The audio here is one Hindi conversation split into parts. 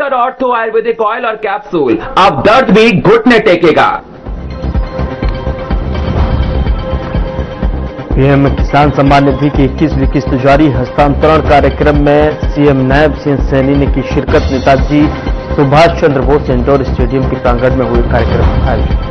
और ऑर्थो आयुर्वेदिक ऑयल और कैप्सूल, अब दर्द भी घुटने टेकेगा। पीएम किसान सम्मान निधि की 21वीं किस्त जारी। हस्तांतरण कार्यक्रम में सीएम नायब सिंह सैनी ने की शिरकत। नेताजी सुभाष चंद्र बोस इंडोर स्टेडियम के प्रांगण में हुए कार्यक्रम आयोजित।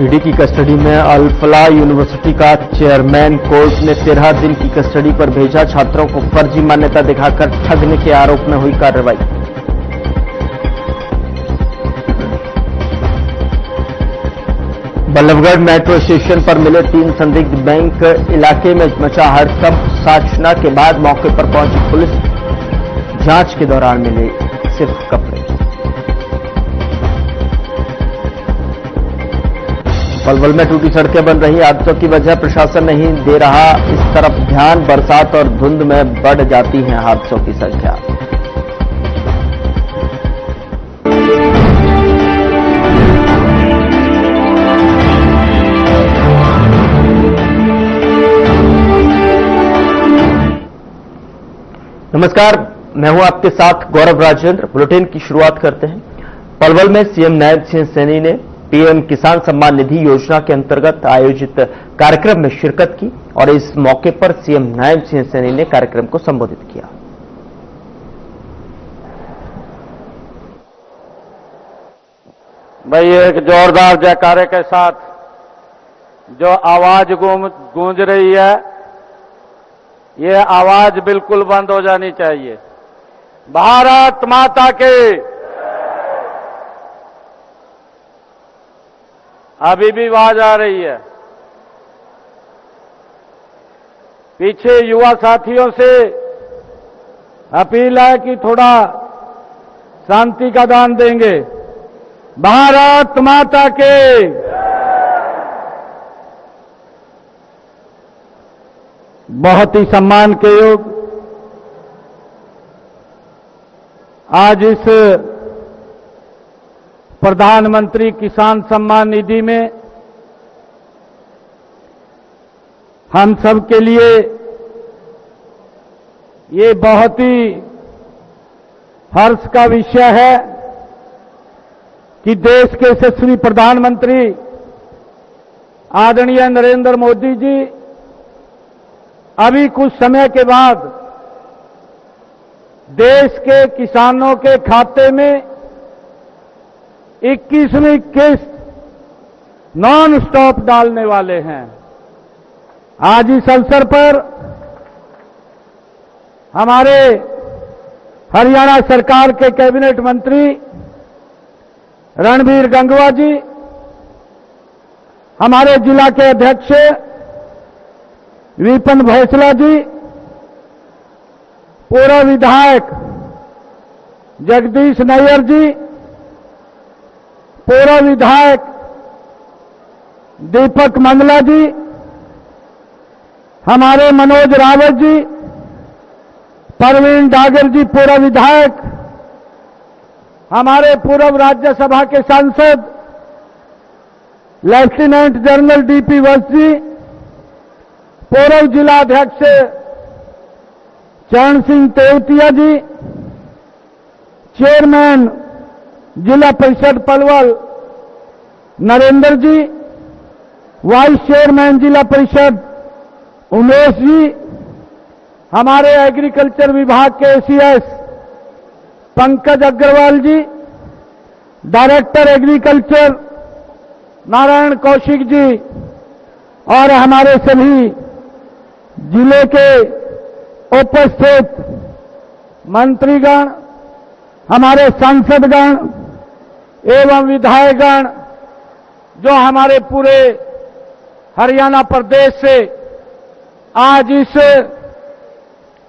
ईडी की कस्टडी में अल-फलाह यूनिवर्सिटी का चेयरमैन कोर्ट ने 13 दिन की कस्टडी पर भेजा। छात्रों को फर्जी मान्यता दिखाकर ठगने के आरोप में हुई कार्रवाई। बल्लभगढ़ मेट्रो स्टेशन पर मिले 3 संदिग्ध। बैंक इलाके में मचा हड़कंप। साचना के बाद मौके पर पहुंची पुलिस। जांच के दौरान मिले सिर्फ कपड़े। पलवल में टूटी सड़कें बन रही। हादसों की वजह प्रशासन नहीं दे रहा इस तरफ ध्यान। बरसात और धुंध में बढ़ जाती है हादसों की संख्या। नमस्कार, मैं हूं आपके साथ गौरव राजेंद्र। बुलेटिन की शुरुआत करते हैं। पलवल में सीएम नायब सिंह सैनी ने पीएम किसान सम्मान निधि योजना के अंतर्गत आयोजित कार्यक्रम में शिरकत की और इस मौके पर सीएम नायब सिंह सैनी ने कार्यक्रम को संबोधित किया। भाई, एक जोरदार जयकारे के साथ जो आवाज गूंज रही है, ये आवाज बिल्कुल बंद हो जानी चाहिए। भारत माता की। अभी भी आवाज आ रही है। पीछे युवा साथियों से अपील है कि थोड़ा शांति का दान देंगे। भारत माता के। बहुत ही सम्मान के योग आज इस प्रधानमंत्री किसान सम्मान निधि में हम सब के लिए ये बहुत ही हर्ष का विषय है कि देश के यशस्वी प्रधानमंत्री आदरणीय नरेंद्र मोदी जी अभी कुछ समय के बाद देश के किसानों के खाते में 21वीं किस्त नॉन स्टॉप डालने वाले हैं। आज इस अवसर पर हमारे हरियाणा सरकार के कैबिनेट मंत्री रणबीर गंगवा जी, हमारे जिला के अध्यक्ष विपिन भैसला जी, पूर्व विधायक जगदीश नैयर जी, पूर्व विधायक दीपक मंगला जी, हमारे मनोज रावत जी, परवीन डागर जी पूर्व विधायक, हमारे पूर्व राज्यसभा के सांसद लेफ्टिनेंट जनरल डीपी वत्स जी, पूर्व जिला अध्यक्ष चरण सिंह तेवतिया जी, चेयरमैन जिला परिषद पलवल नरेंद्र जी, वाइस चेयरमैन जिला परिषद उमेश जी, हमारे एग्रीकल्चर विभाग के एसीएस पंकज अग्रवाल जी, डायरेक्टर एग्रीकल्चर नारायण कौशिक जी और हमारे सभी जिले के उपस्थित मंत्रीगण, हमारे सांसदगण एवं विधायकगण जो हमारे पूरे हरियाणा प्रदेश से आज इस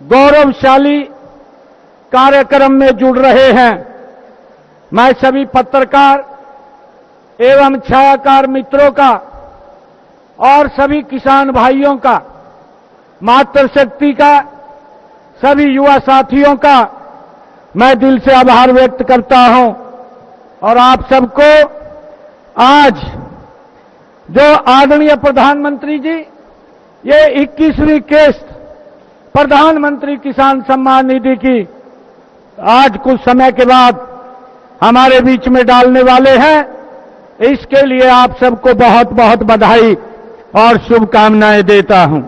गौरवशाली कार्यक्रम में जुड़ रहे हैं। मैं सभी पत्रकार एवं छायाकार मित्रों का और सभी किसान भाइयों का, मातृशक्ति का, सभी युवा साथियों का मैं दिल से आभार व्यक्त करता हूं और आप सबको आज जो आदरणीय प्रधानमंत्री जी ये 21वीं किस्त प्रधानमंत्री किसान सम्मान निधि की आज कुछ समय के बाद हमारे बीच में डालने वाले हैं। इसके लिए आप सबको बहुत बहुत बधाई और शुभकामनाएं देता हूं।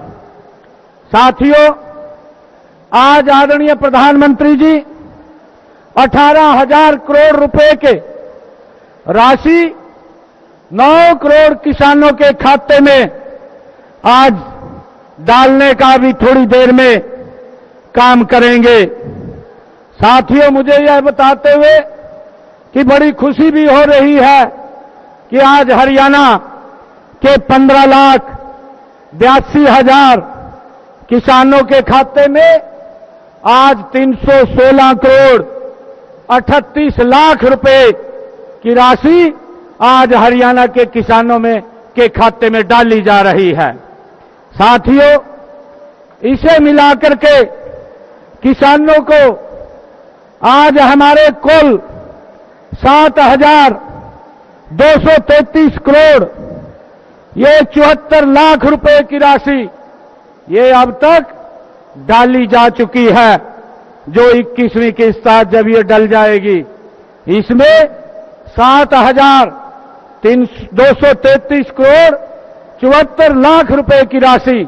साथियों, आज आदरणीय प्रधानमंत्री जी 18,000 करोड़ रुपए के राशि 9 करोड़ किसानों के खाते में आज डालने का भी थोड़ी देर में काम करेंगे। साथियों, मुझे यह बताते हुए कि बड़ी खुशी भी हो रही है कि आज हरियाणा के 15,82,000 किसानों के खाते में आज 316 करोड़ 38 लाख रुपए की राशि आज हरियाणा के किसानों में के खाते में डाली जा रही है। साथियों, इसे मिलाकर के किसानों को आज हमारे कुल 7,233 करोड़ ये 74 लाख रुपए की राशि ये अब तक डाली जा चुकी है, जो 21वीं किस्त जब ये डल जाएगी इसमें 7,233 करोड़ 74 लाख रुपए की राशि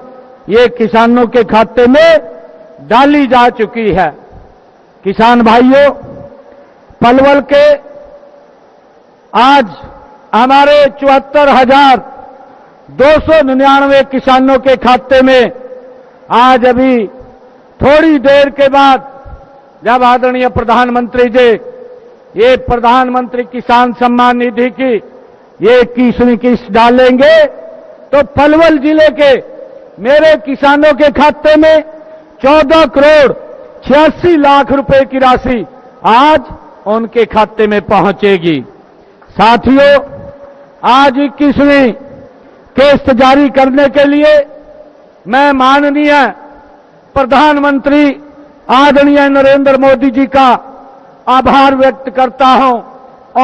ये किसानों के खाते में डाली जा चुकी है। किसान भाइयों, पलवल के आज हमारे 74,299 किसानों के खाते में आज अभी थोड़ी देर के बाद जब आदरणीय प्रधानमंत्री जी ये प्रधानमंत्री किसान सम्मान निधि की ये 21वीं किस्त डालेंगे तो पलवल जिले के मेरे किसानों के खाते में 14 करोड़ 86 लाख रुपए की राशि आज उनके खाते में पहुंचेगी। साथियों, आज 21वीं किस्त जारी करने के लिए मैं माननीय प्रधानमंत्री आदरणीय नरेंद्र मोदी जी का आभार व्यक्त करता हूं,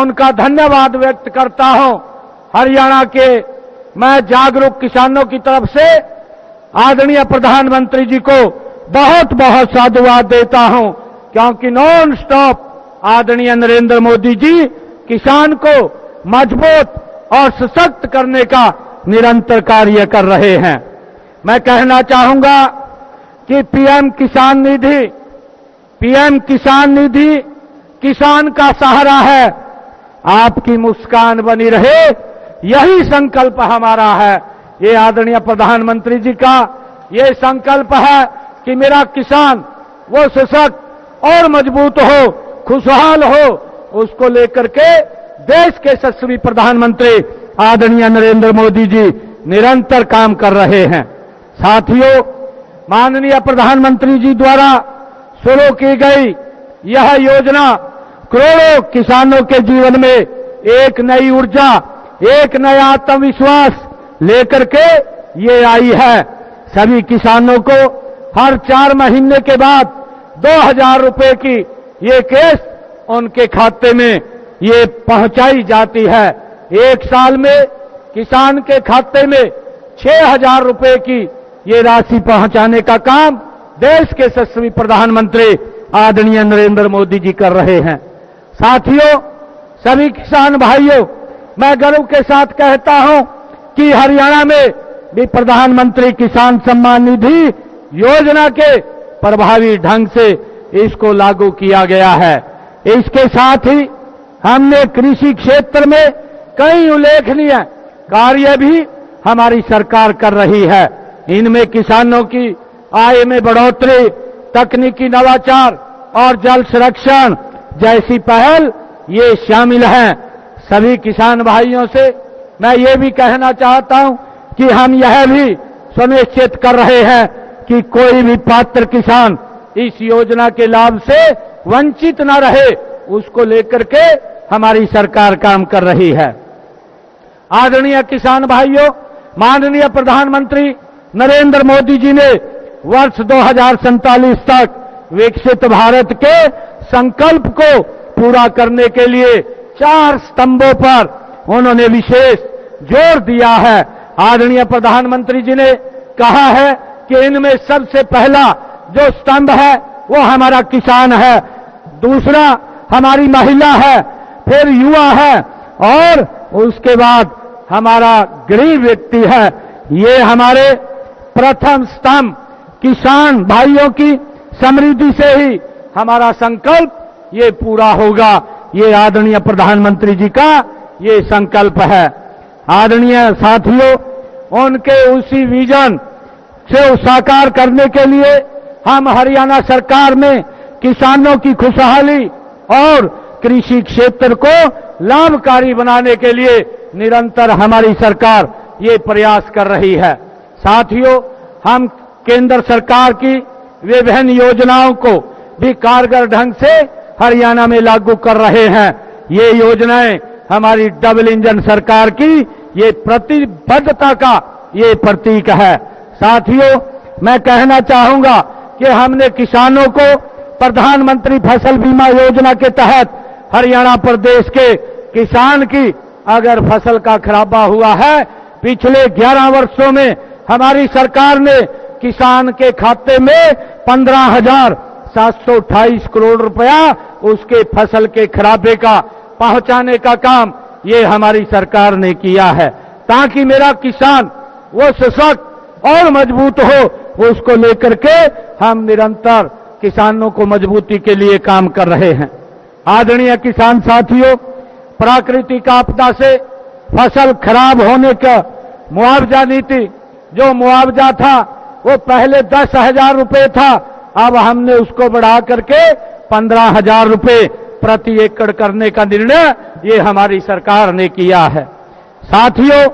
उनका धन्यवाद व्यक्त करता हूं। हरियाणा के मैं जागरूक किसानों की तरफ से आदरणीय प्रधानमंत्री जी को बहुत बहुत साधुवाद देता हूं, क्योंकि नॉन स्टॉप आदरणीय नरेंद्र मोदी जी किसान को मजबूत और सशक्त करने का निरंतर कार्य कर रहे हैं। मैं कहना चाहूंगा कि पीएम किसान निधि किसान का सहारा है। आपकी मुस्कान बनी रहे, यही संकल्प हमारा है। ये आदरणीय प्रधानमंत्री जी का ये संकल्प है कि मेरा किसान वो सशक्त और मजबूत हो, खुशहाल हो, उसको लेकर के देश के यशस्वी प्रधानमंत्री आदरणीय नरेंद्र मोदी जी निरंतर काम कर रहे हैं। साथियों, माननीय प्रधानमंत्री जी द्वारा शुरू की गई यह योजना करोड़ों किसानों के जीवन में एक नई ऊर्जा, एक नया आत्मविश्वास लेकर के ये आई है। सभी किसानों को हर 4 महीने के बाद 2,000 रुपए की ये किस्त उनके खाते में ये पहुंचाई जाती है। एक साल में किसान के खाते में 6,000 रुपए की ये राशि पहुंचाने का काम देश के यशस्वी प्रधानमंत्री आदरणीय नरेंद्र मोदी जी कर रहे हैं। साथियों, सभी किसान भाइयों, मैं गर्व के साथ कहता हूं कि हरियाणा में भी प्रधानमंत्री किसान सम्मान निधि योजना के प्रभावी ढंग से इसको लागू किया गया है। इसके साथ ही हमने कृषि क्षेत्र में कई उल्लेखनीय कार्य भी हमारी सरकार कर रही है। इनमें किसानों की आय में बढ़ोतरी, तकनीकी नवाचार और जल संरक्षण जैसी पहल ये शामिल हैं। सभी किसान भाइयों से मैं ये भी कहना चाहता हूं कि हम यह भी सुनिश्चित कर रहे हैं कि कोई भी पात्र किसान इस योजना के लाभ से वंचित न रहे, उसको लेकर के हमारी सरकार काम कर रही है। आदरणीय किसान भाइयों, माननीय प्रधानमंत्री नरेंद्र मोदी जी ने वर्ष 2047 तक विकसित भारत के संकल्प को पूरा करने के लिए 4 स्तंभों पर उन्होंने विशेष जोर दिया है। आदरणीय प्रधानमंत्री जी ने कहा है कि इनमें सबसे पहला जो स्तंभ है वो हमारा किसान है, दूसरा हमारी महिला है, फिर युवा है और उसके बाद हमारा गरीब व्यक्ति है। ये हमारे प्रथम स्तंभ किसान भाइयों की समृद्धि से ही हमारा संकल्प ये पूरा होगा। ये आदरणीय प्रधानमंत्री जी का ये संकल्प है। आदरणीय साथियों, उनके उसी विजन से साकार करने के लिए हम हरियाणा सरकार में किसानों की खुशहाली और कृषि क्षेत्र को लाभकारी बनाने के लिए निरंतर हमारी सरकार ये प्रयास कर रही है। साथियों, हम केंद्र सरकार की विभिन्न योजनाओं को भी कारगर ढंग से हरियाणा में लागू कर रहे हैं। ये योजनाएं हमारी डबल इंजन सरकार की ये प्रतिबद्धता का ये प्रतीक है। साथियों, मैं कहना चाहूंगा कि हमने किसानों को प्रधानमंत्री फसल बीमा योजना के तहत हरियाणा प्रदेश के किसान की अगर फसल का खराबा हुआ है, पिछले 11 वर्षों में हमारी सरकार ने किसान के खाते में 15,728 करोड़ रुपया उसके फसल के खराबे का पहुंचाने का काम ये हमारी सरकार ने किया है, ताकि मेरा किसान वो सशक्त और मजबूत हो। उसको लेकर के हम निरंतर किसानों को मजबूती के लिए काम कर रहे हैं। आदरणीय किसान साथियों, प्राकृतिक आपदा से फसल खराब होने का मुआवजा नीति, जो मुआवजा था वो पहले 10,000 रुपए था, अब हमने उसको बढ़ा करके 15,000 रुपए प्रति एकड़ करने का निर्णय ये हमारी सरकार ने किया है। साथियों,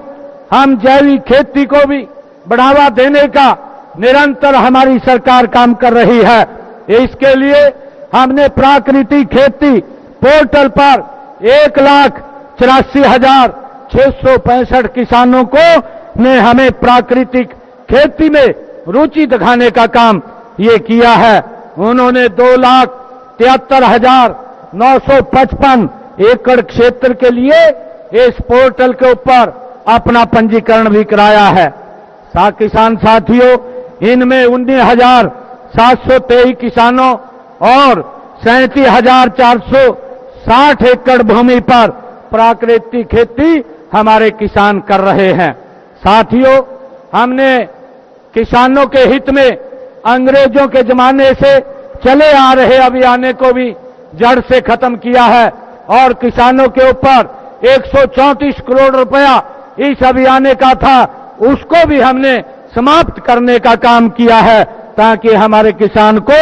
हम जैविक खेती को भी बढ़ावा देने का निरंतर हमारी सरकार काम कर रही है। इसके लिए हमने प्राकृतिक खेती पोर्टल पर 1,84,665 किसानों को ने हमें प्राकृतिक खेती में रुचि दिखाने का काम ये किया है। उन्होंने 2,73,955 एकड़ क्षेत्र के लिए इस पोर्टल के ऊपर अपना पंजीकरण भी कराया है। किसान साथियों, इनमें 19,723 किसानों और 37,460 एकड़ भूमि पर प्राकृतिक खेती हमारे किसान कर रहे हैं। साथियों, हमने किसानों के हित में अंग्रेजों के जमाने से चले आ रहे अभियान को भी जड़ से खत्म किया है और किसानों के ऊपर 134 करोड़ रुपया इस अभियान का था, उसको भी हमने समाप्त करने का काम किया है ताकि हमारे किसान को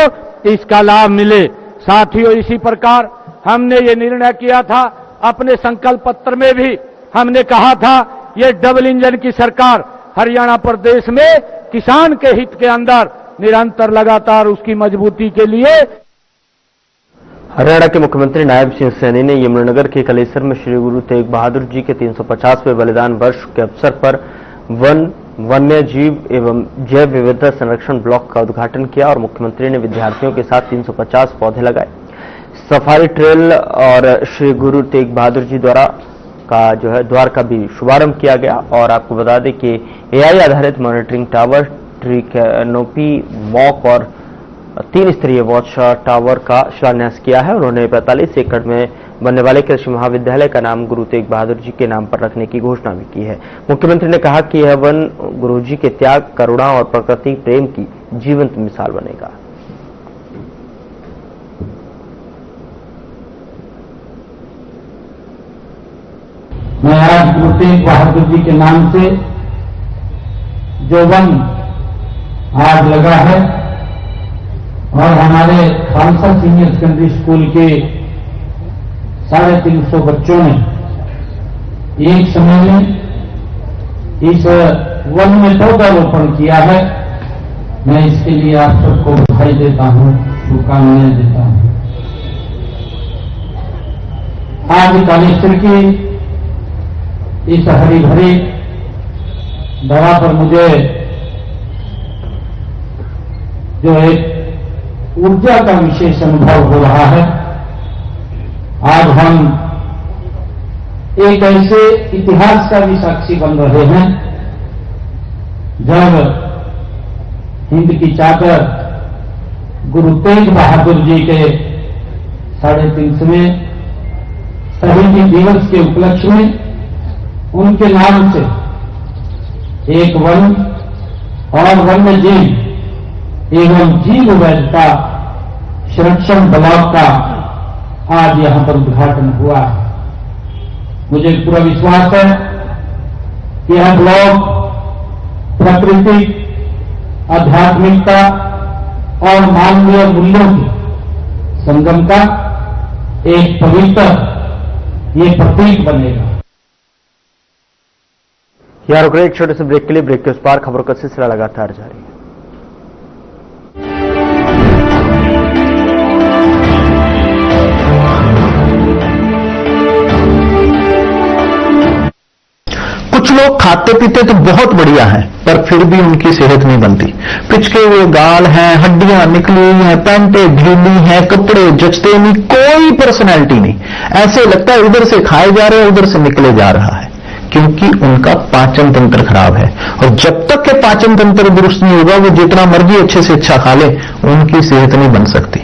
इसका लाभ मिले। साथियों, इसी प्रकार हमने ये निर्णय किया था, अपने संकल्प पत्र में भी हमने कहा था ये डबल इंजन की सरकार हरियाणा प्रदेश में किसान के हित के अंदर निरंतर लगातार उसकी मजबूती के लिए। हरियाणा के मुख्यमंत्री नायब सिंह सैनी ने यमुनानगर के कलेसर में श्री गुरु तेग बहादुर जी के 350वें बलिदान वर्ष के अवसर पर वन्य जीव एवं जैव विविधता संरक्षण ब्लॉक का उद्घाटन किया और मुख्यमंत्री ने विद्यार्थियों के साथ 350 पौधे लगाए। सफारी ट्रेल और श्री गुरु तेग बहादुर जी द्वार का भी शुभारंभ किया गया। और आपको बता दें कि एआई आधारित monitoring tower, tree canopy walk और 3 स्तरीय वॉच टावर का शिलान्यास किया है। उन्होंने 45 एकड़ में बनने वाले कृषि महाविद्यालय का नाम गुरु तेग बहादुर जी के नाम पर रखने की घोषणा भी की है। मुख्यमंत्री ने कहा कि यह वन गुरु जी के त्याग, करुणा और प्रकृति प्रेम की जीवंत मिसाल बनेगा। मैं आज गुरु तेग बहादुर जी के नाम से जो वन आज लगा है और हमारे खालसा सीनियर सेकेंडरी स्कूल के 350 बच्चों ने एक समय में इस वन में पौधारोपण किया है। मैं इसके लिए आप सबको बधाई देता हूं, शुभकामनाएं देता हूं। आज कालेश्वर की इस हरी भरी धरा पर मुझे जो एक ऊर्जा का विशेष अनुभव हो रहा है। आज हम एक ऐसे इतिहास का भी साक्षी बन रहे हैं जब हिंद की चादर गुरु तेग बहादुर जी के 350वें शहीदी दिवस के उपलक्ष्य में उनके नाम से एक वन और वन्य जीव एवं जीव वैधता संरक्षण ब्लॉक का आज यहां पर उद्घाटन हुआ है। मुझे पूरा विश्वास है कि यह ब्लॉक प्राकृतिक, आध्यात्मिकता और मानवीय मूल्यों के संगम का एक पवित्र ये प्रतीक बनेगा। यहाँ रुक रहे एक छोटे से ब्रेक के लिए। ब्रेक के उस पार खबरों का सिलसिला लगातार जारी है। कुछ लोग खाते पीते तो बहुत बढ़िया हैं, पर फिर भी उनकी सेहत नहीं बनती। पिचके हुए गाल हैं, हड्डियां निकली हुई हैं, पैंटें ढीली हैं, कपड़े जचते नहीं, कोई पर्सनैलिटी नहीं। ऐसे लगता है उधर से खाए जा रहे हैं, उधर से निकले जा रहा है, क्योंकि उनका पाचन तंत्र खराब है। और जब तक के पाचन तंत्र दुरुस्त नहीं होगा, वो जितना मर्जी अच्छे से अच्छा खा ले, उनकी सेहत नहीं बन सकती।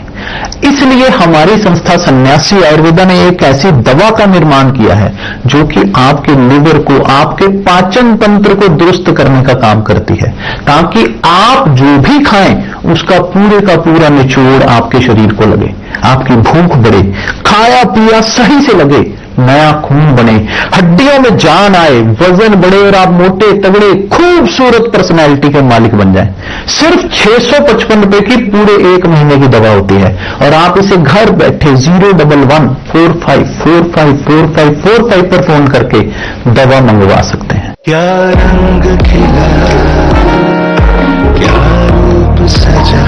इसलिए हमारी संस्था सन्यासी आयुर्वेदा ने एक ऐसी दवा का निर्माण किया है जो कि आपके लिवर को, आपके पाचन तंत्र को दुरुस्त करने का काम करती है, ताकि आप जो भी खाएं उसका पूरे का पूरा निचोड़ आपके शरीर को लगे, आपकी भूख बढ़े, खाया पिया सही से लगे, नया खून बने, हड्डियों में जान आए, वजन बढ़े और आप मोटे तगड़े खूबसूरत पर्सनैलिटी के मालिक बन जाएं। सिर्फ 655 रुपए की पूरे 1 महीने की दवा होती है और आप इसे घर बैठे 01145454545 पर फोन करके दवा मंगवा सकते हैं। क्या रंग खिला, क्या रूप सजा,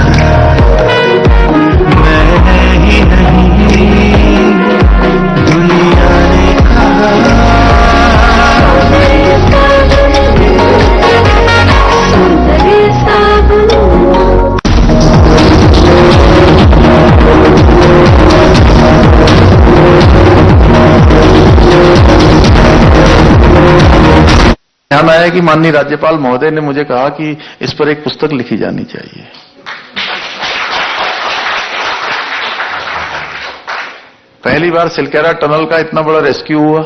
मैं ही नहीं दुनिया ने कहा। ध्यान आया कि माननीय राज्यपाल महोदय ने मुझे कहा कि इस पर एक पुस्तक लिखी जानी चाहिए। पहली बार सिलकेरा टनल का इतना बड़ा रेस्क्यू हुआ।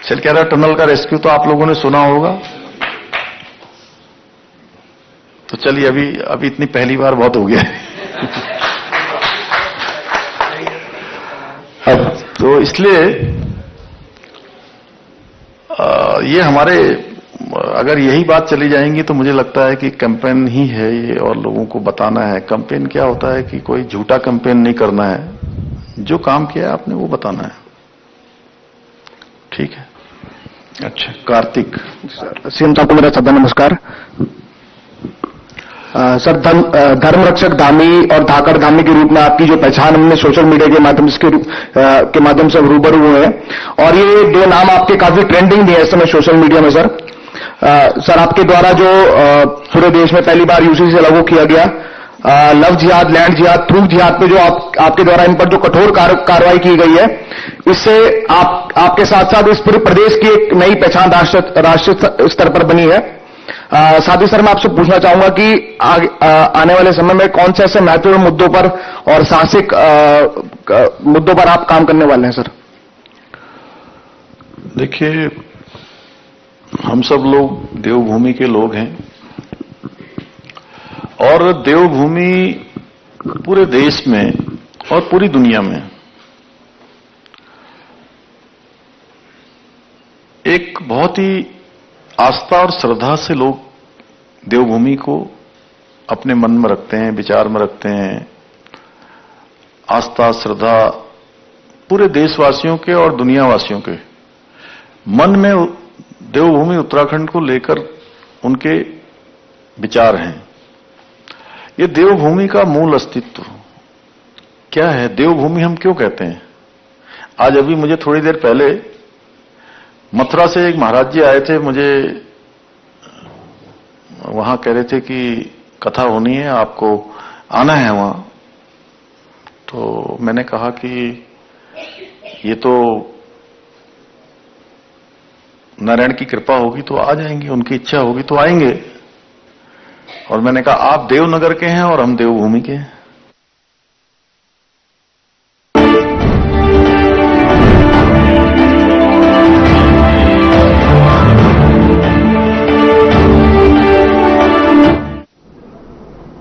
सिलकेरा टनल का रेस्क्यू तो आप लोगों ने सुना होगा। तो चलिए अभी इतनी पहली बार बहुत हो गया। अब तो इसलिए ये हमारे, अगर यही बात चली जाएंगी तो मुझे लगता है कि कैंपेन ही है ये, और लोगों को बताना है। कैंपेन क्या होता है कि कोई झूठा कैंपेन नहीं करना है, जो काम किया है आपने वो बताना है। ठीक है, अच्छा कार्तिक सीएम साहब को मेरा सदा नमस्कार। सर, धर्म रक्षक धामी और धाकड़ धामी के रूप में आपकी जो पहचान हमने सोशल मीडिया के माध्यम से रूबरू हुए हैं, और ये 2 नाम आपके काफी ट्रेंडिंग भी है इस समय सोशल मीडिया में। सर आपके द्वारा जो पूरे देश में पहली बार यूसीसी से लागू किया गया लव जिहाद, लैंड जिहाद, प्रूफ जिहाद पे जो आपके द्वारा इन पर जो कठोर कार्रवाई की गई है, इससे आपके साथ साथ इस पूरे प्रदेश की एक नई पहचान राष्ट्रीय स्तर पर बनी है। साथ ही सर मैं आपसे पूछना चाहूंगा कि आने वाले समय में कौन से ऐसे महत्वपूर्ण मुद्दों पर और साहसिक मुद्दों पर आप काम करने वाले हैं सर? देखिए, हम सब लोग देवभूमि के लोग हैं, और देवभूमि पूरे देश में और पूरी दुनिया में एक बहुत ही आस्था और श्रद्धा से लोग देवभूमि को अपने मन में रखते हैं, विचार में रखते हैं। आस्था श्रद्धा पूरे देशवासियों के और दुनियावासियों के मन में देवभूमि उत्तराखंड को लेकर उनके विचार हैं। ये देवभूमि का मूल अस्तित्व क्या है? देवभूमि हम क्यों कहते हैं? आज अभी मुझे थोड़ी देर पहले मथुरा से एक महाराज जी आए थे, मुझे वहां कह रहे थे कि कथा होनी है, आपको आना है वहां। तो मैंने कहा कि ये तो नारायण की कृपा होगी तो आ जाएंगे, उनकी इच्छा होगी तो आएंगे। और मैंने कहा आप देवनगर के हैं और हम देवभूमि के हैं।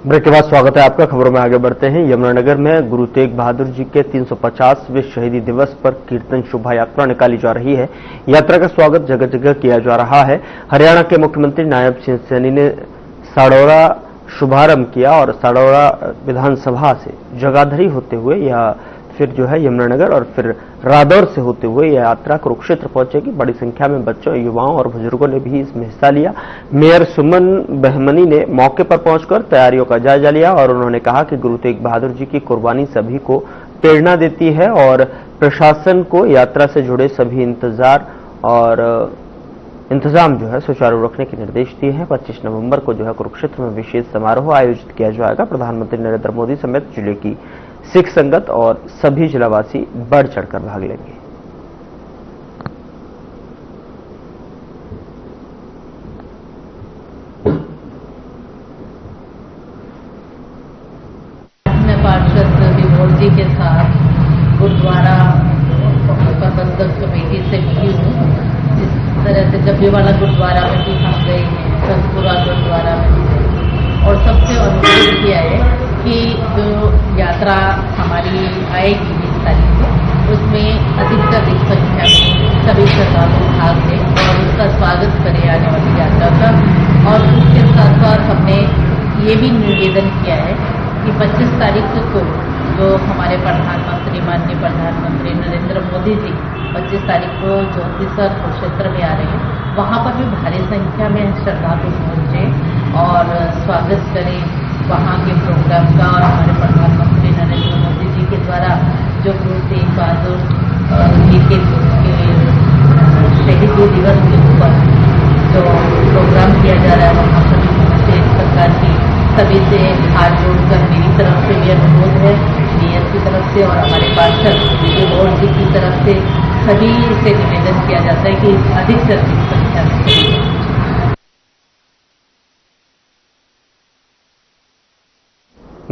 ब्रेक के बाद स्वागत है आपका। खबरों में आगे बढ़ते हैं। यमुनानगर में गुरु तेग बहादुर जी के 350वें शहीदी दिवस पर कीर्तन शोभा यात्रा निकाली जा रही है। यात्रा का स्वागत जगह जगह किया जा रहा है। हरियाणा के मुख्यमंत्री नायब सिंह सैनी ने साड़ौरा शुभारंभ किया और साड़ौरा विधानसभा से जगाधरी होते हुए या फिर जो है यमुनानगर और फिर रादौर से होते हुए यह यात्रा कुरुक्षेत्र पहुंचेगी। बड़ी संख्या में बच्चों, युवाओं और बुजुर्गों ने भी इसमें हिस्सा लिया। मेयर सुमन बहमनी ने मौके पर पहुंचकर तैयारियों का जायजा लिया और उन्होंने कहा कि गुरु तेग बहादुर जी की कुर्बानी सभी को प्रेरणा देती है और प्रशासन को यात्रा से जुड़े सभी इंतजाम जो है सुचारू रखने के निर्देश दिए हैं। 25 नवंबर को जो है कुरुक्षेत्र में विशेष समारोह आयोजित किया जाएगा। प्रधानमंत्री नरेंद्र मोदी समेत जिले की सिख संगत और सभी जिलावासी बढ़ चढ़कर भाग लेंगे। मैं पार्षद विमोल जी के साथ गुरुद्वारा प्रबंधक कमेटी से मिली हूँ। जिस तरह से जब ये वाला गुरुद्वारा में भी हम गए हैं, संतपुरा गुरुद्वारा में भी गए और सबसे अनुरोध किया है कि जो यात्रा हमारी आएगी 20 तारीख को, उसमें अधिक से अधिक संख्या में सभी श्रद्धालु भाग लें और उसका स्वागत करें आने वाली यात्रा का। और उसके साथ साथ हमने ये भी निवेदन किया है कि 25 तारीख को जो हमारे प्रधानमंत्री, माननीय प्रधानमंत्री नरेंद्र मोदी जी 25 तारीख को ज्योतिसर कुरुक्षेत्र में आ रहे हैं, वहाँ पर भी भारी संख्या में श्रद्धालु पहुँचे और स्वागत करें वहाँ के प्रोग्राम का। और हमारे प्रधानमंत्री नरेंद्र मोदी जी के द्वारा जो गुरु तेग बहादुर जी के शहीदी दिवस के ऊपर जो प्रोग्राम किया जा रहा है, वहाँ सभी पहुँचे। इस प्रकार की सभी से हाथ जोड़कर मेरी तरफ से भी अनुरोध है, मेयर की तरफ से और हमारे पार्षद विमोल जी की तरफ से सभी से निवेदन किया जाता है कि अधिक से अधिक संख्या में।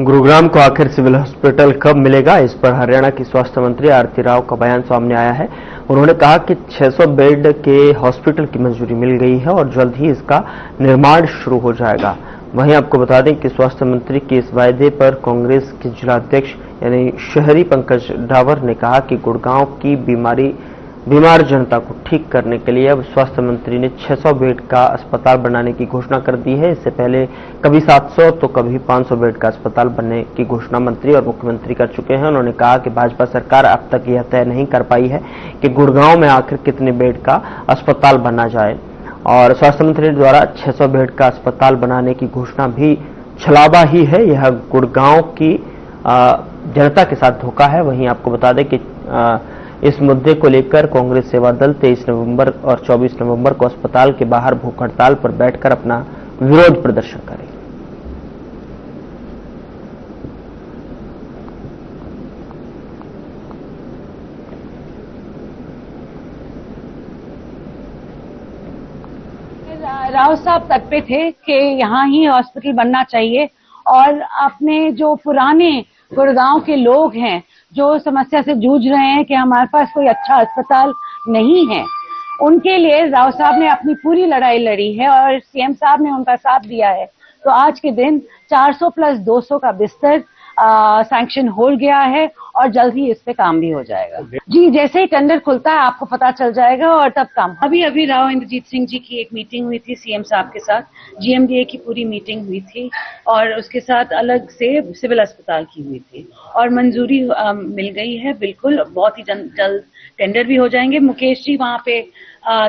गुरुग्राम को आखिर सिविल हॉस्पिटल कब मिलेगा, इस पर हरियाणा की स्वास्थ्य मंत्री आरती राव का बयान सामने आया है। उन्होंने कहा कि 600 बेड के हॉस्पिटल की मंजूरी मिल गई है और जल्द ही इसका निर्माण शुरू हो जाएगा। वहीं आपको बता दें कि स्वास्थ्य मंत्री के इस वायदे पर कांग्रेस के जिलाध्यक्ष यानी शहरी पंकज डावर ने कहा कि गुड़गांव की बीमार जनता को ठीक करने के लिए अब स्वास्थ्य मंत्री ने 600 बेड का अस्पताल बनाने की घोषणा कर दी है। इससे पहले कभी 700 तो कभी 500 बेड का अस्पताल बनने की घोषणा मंत्री और मुख्यमंत्री कर चुके हैं। उन्होंने कहा कि भाजपा सरकार अब तक यह तय नहीं कर पाई है कि गुड़गांव में आखिर कितने बेड का अस्पताल बना जाए और स्वास्थ्य मंत्री द्वारा 600 बेड का अस्पताल बनाने की घोषणा भी छलावा ही है। यह गुड़गांव की जनता के साथ धोखा है। वहीं आपको बता दें कि इस मुद्दे को लेकर कांग्रेस सेवा दल 23 नवंबर और 24 नवंबर को अस्पताल के बाहर भूख हड़ताल पर बैठकर अपना विरोध प्रदर्शन करेगी। राव साहब तक पे थे कि यहाँ ही हॉस्पिटल बनना चाहिए और अपने जो पुराने गुड़गांव के लोग हैं जो समस्या से जूझ रहे हैं कि हमारे पास कोई अच्छा अस्पताल नहीं है, उनके लिए राव साहब ने अपनी पूरी लड़ाई लड़ी है और सीएम साहब ने उनका साथ दिया है। तो आज के दिन 400 प्लस 200 का बिस्तर सैंक्शन हो गया है और जल्द ही इस पे काम भी हो जाएगा। जी, जैसे ही टेंडर खुलता है आपको पता चल जाएगा और तब काम। अभी राव इंद्रजीत सिंह जी की एक मीटिंग हुई थी सीएम साहब के साथ, जीएमडीए की पूरी मीटिंग हुई थी और उसके साथ अलग से सिविल अस्पताल की हुई थी और मंजूरी मिल गई है। बिल्कुल बहुत ही जल्द टेंडर भी हो जाएंगे। मुकेश जी वहाँ पे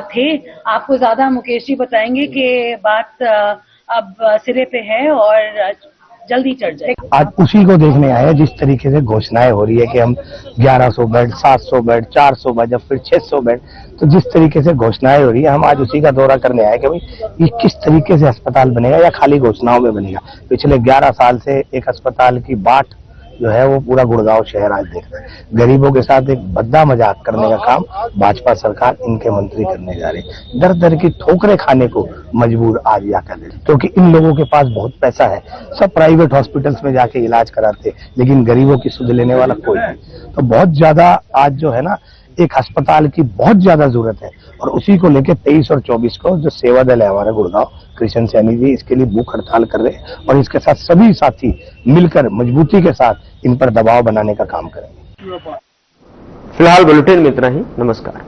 थे, आपको ज्यादा मुकेश जी बताएंगे कि बात अब सिरे पे है और जल्दी चढ़ जाए। आज उसी को देखने आए हैं जिस तरीके से घोषणाएं हो रही है कि हम 1100 बेड, 700 बेड, 400 बेड, फिर 600 बेड, तो जिस तरीके से घोषणाएं हो रही है हम आज उसी का दौरा करने आए कि भाई ये किस तरीके से अस्पताल बनेगा या खाली घोषणाओं में बनेगा। पिछले 11 साल से एक अस्पताल की बाट जो है वो पूरा गुड़गांव शहर आज देख रहा है। गरीबों के साथ एक भद्दा मजाक करने का काम भाजपा सरकार, इनके मंत्री करने जा रहे हैं। दर दर की ठोकरें खाने को मजबूर आज या कर रहे, क्योंकि इन लोगों के पास बहुत पैसा है, सब प्राइवेट हॉस्पिटल्स में जाके इलाज कराते, लेकिन गरीबों की सुध लेने वाला कोई नहीं। तो बहुत ज्यादा आज जो है ना एक अस्पताल की बहुत ज्यादा जरूरत है, और उसी को लेकर 23 और 24 को जो सेवा दल है हमारा गुड़गांव, कृष्ण सैनी जी इसके लिए भूख हड़ताल कर रहे हैं, और इसके साथ सभी साथी मिलकर मजबूती के साथ इन पर दबाव बनाने का काम करेंगे। फिलहाल बुलेटिन में इतना ही। नमस्कार।